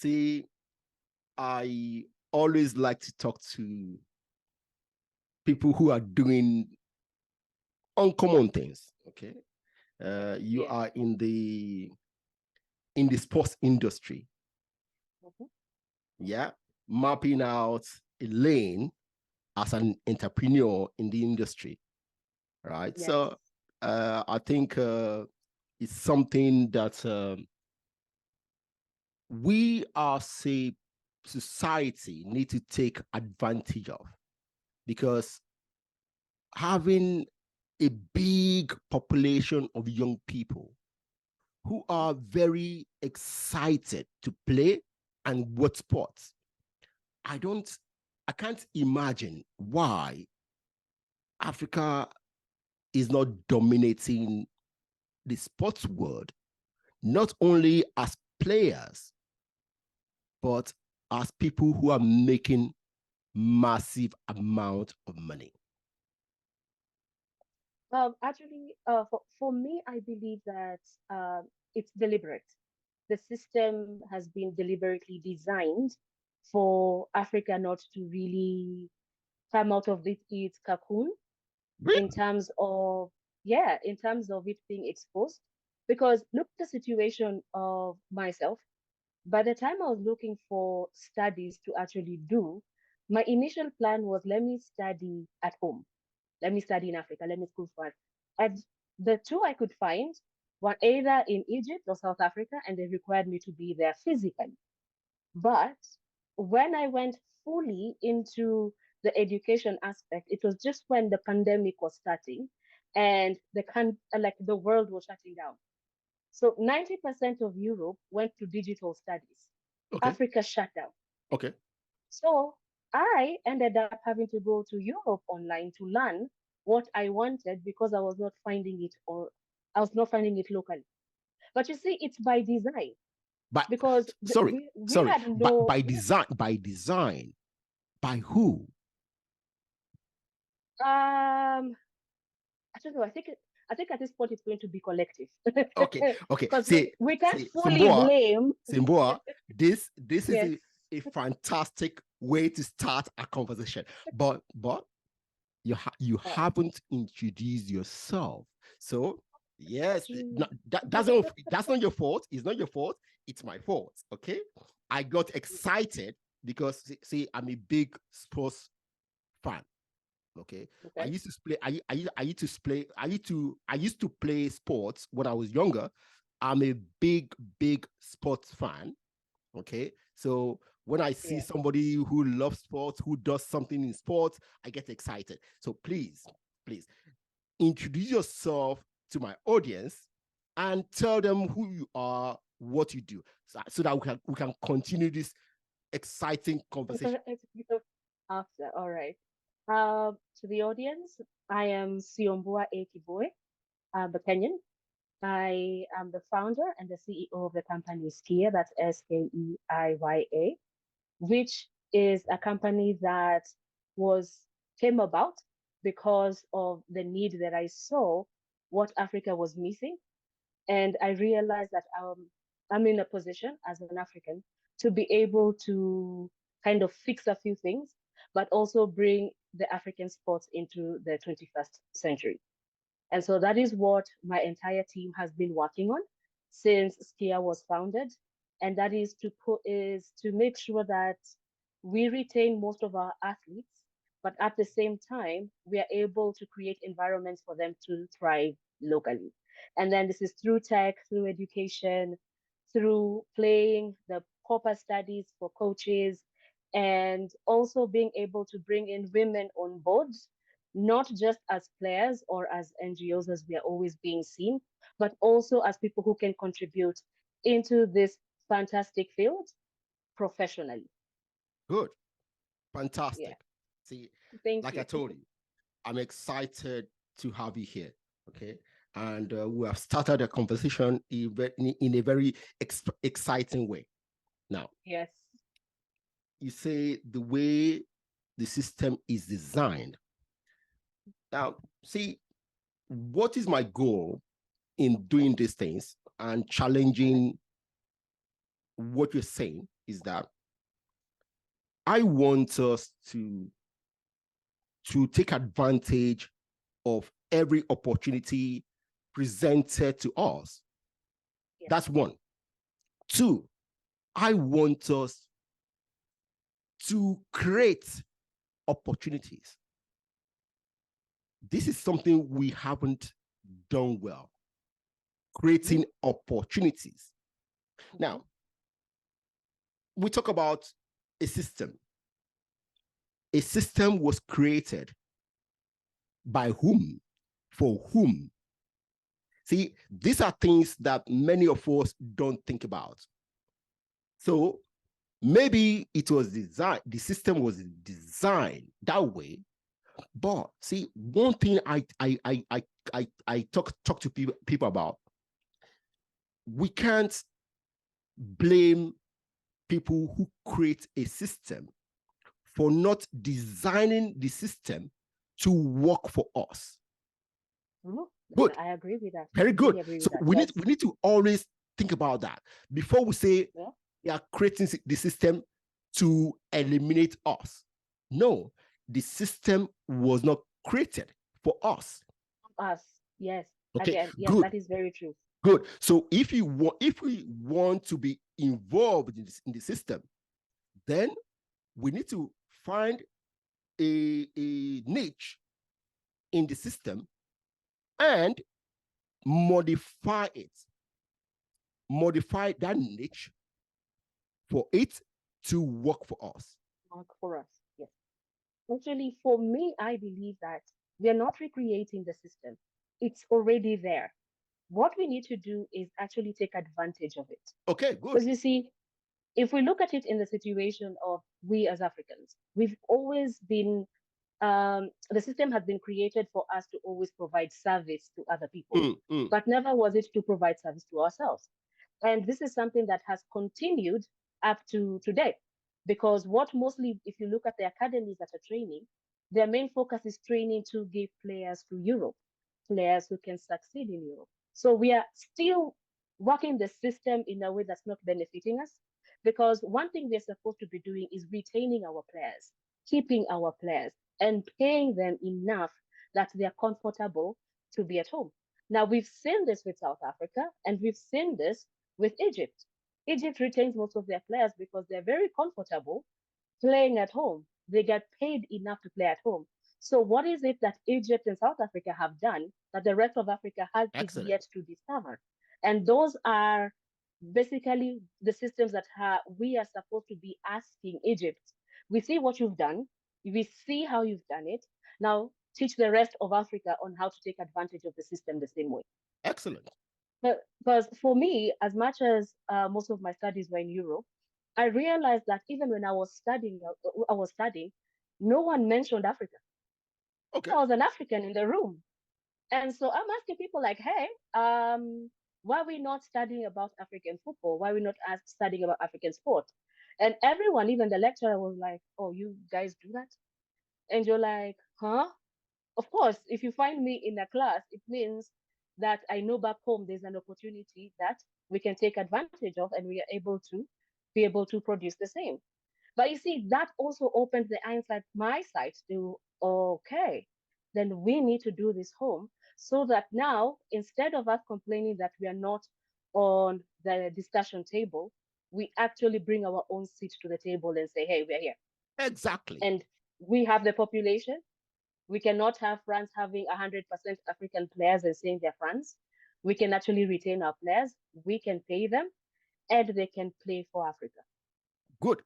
See, I always like to talk to people who are doing uncommon things. Okay, you are in the sports industry. Yeah, mapping out a lane as an entrepreneur in the industry, right? Yes. So I think it's something that we as a society need to take advantage of, because having a big population of young people who are very excited to play and watch sports, I can't imagine why Africa is not dominating the sports world, not only as players, but as people who are making massive amount of money. Actually, for me, I believe that it's deliberate. The system has been deliberately designed for Africa not to really come out of its cocoon in Really? terms of, yeah, in terms of it being exposed. Because look at the situation of myself. By the time I was looking for studies to actually do, my initial plan was, let me study at home. Let me study in Africa. Let me school for it. And the two I could find were either in Egypt or South Africa, and they required me to be there physically. But when I went fully into the education aspect, it was just when the pandemic was starting and the world was shutting down. So 90% of Europe went to digital studies. Okay. Africa shut down. Okay. So I ended up having to go to Europe online to learn what I wanted because I was not finding it locally. But you see, it's by design But because sorry, we sorry. had no. By design, by who? I don't know. I think at this point it's going to be collective Okay, okay. because See, we can't see, fully blame. Simboa, this is Yes. a fantastic way to start a conversation. But you Uh, haven't introduced yourself. So yes, true. that's not your fault. It's not your fault. It's my fault. Okay. I got excited because see I'm a big sports fan. Okay. I Okay. used to play, I used to play sports when I was younger. I'm a big sports fan. Okay. So when I see Yeah. somebody who loves sports, who does something in sports, I get excited. So please introduce yourself to my audience and tell them who you are, what you do, so that we can continue this exciting conversation. After, all right. To the audience, I am Syombua Kibue, the Kenyan. I am the founder and the CEO of the company SKEIYA, that's SKEIYA, which is a company that was came about because of the need that I saw what Africa was missing. And I realized that I'm in a position as an African to be able to kind of fix a few things, but also bring the African sports into the 21st century. And so that is what my entire team has been working on since SKEIYA was founded. And that is to make sure that we retain most of our athletes, but at the same time, we are able to create environments for them to thrive locally. And then this is through tech, through education, through playing the proper studies for coaches, and also being able to bring in women on board, not just as players or as NGOs as we are always being seen, but also as people who can contribute into this fantastic field professionally. Good. Yeah. Fantastic. See, Thank like I you. told you, I'm excited to have you here. Okay. And we have started a conversation in a very exciting way. Now, Yes. you say the way the system is designed. Now, see, what is my goal in doing these things and challenging what you're saying is that I want us to take advantage of every opportunity presented to us. Yes. That's one. Two, I want us to create opportunities. This is something we haven't done well, creating opportunities. Now, we talk about a system. A system was created by whom? For whom? See, these are things that many of us don't think about. So maybe it was designed, the system was designed that way. But see, one thing I talk to people about, we can't blame people who create a system for not designing the system to work for us. Good. I agree with that. Very good. So we need to always think about that before we say we are creating the system to eliminate us. No, the system was not created for us. Us, yes. Okay. Again, yes, good. That is very true. Good. So if we want to be involved in the system, then we need to find a niche in the system and modify that niche for it to work for us. Work for us, yes. Actually, for me, I believe that we are not recreating the system. It's already there. What we need to do is actually take advantage of it. Okay, good. Because you see, if we look at it in the situation of we as Africans, we've always been, the system has been created for us to always provide service to other people, but never was it to provide service to ourselves. And this is something that has continued up to today, because what mostly, if you look at the academies that are training, their main focus is training to give players to Europe, players who can succeed in Europe. So we are still working the system in a way that's not benefiting us, because one thing we're supposed to be doing is retaining our players, keeping our players, and paying them enough that they're comfortable to be at home. Now, we've seen this with South Africa, and we've seen this with Egypt. Egypt retains most of their players because they're very comfortable playing at home. They get paid enough to play at home. So what is it that Egypt and South Africa have done that the rest of Africa has yet to discover? And those are basically the systems that we are supposed to be asking Egypt. We see what you've done. We see how you've done it. Now teach the rest of Africa on how to take advantage of the system the same way. Excellent. Because for me, as much as most of my studies were in Europe, I realized that even when I was studying, no one mentioned Africa. Okay. I was an African in the room. And so I'm asking people like, hey, why are we not studying about African football? Why are we not studying about African sport? And everyone, even the lecturer, was like, oh, you guys do that? And you're like, huh? Of course, if you find me in a class, it means that I know back home there's an opportunity that we can take advantage of, and we are able to produce the same. But you see, that also opens the my side to, okay, then we need to do this home, so that now, instead of us complaining that we are not on the discussion table, we actually bring our own seat to the table and say, hey, we're here. Exactly. And we have the population. We cannot have France having 100% African players and saying they're France. We can actually retain our players. We can pay them, and they can play for Africa. Good.